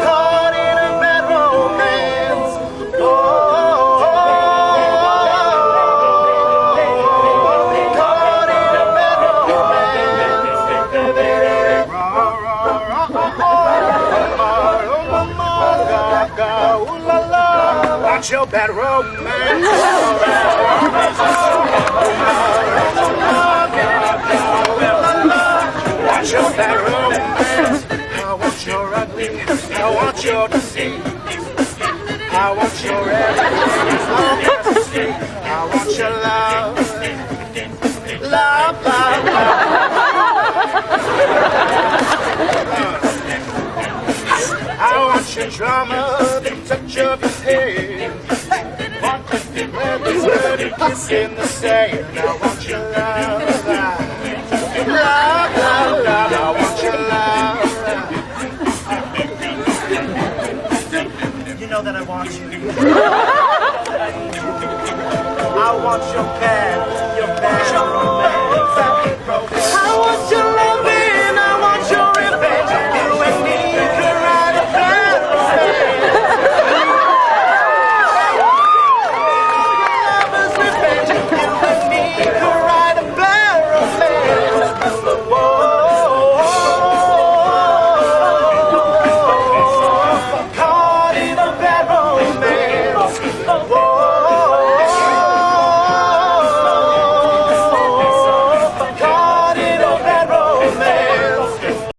Caught in a bad romance. Caught in a bad romance. Ooh la la, watch your bad romance. Watch your bad romance. I want your ugly. I want your deceit. I want your everything. I want your love. Love, love, love. I want your drama, the touch of your head. Want to be ready, kiss in the sand. I want your love, love, love, love. I want your love. You know that I want you. I want your bad.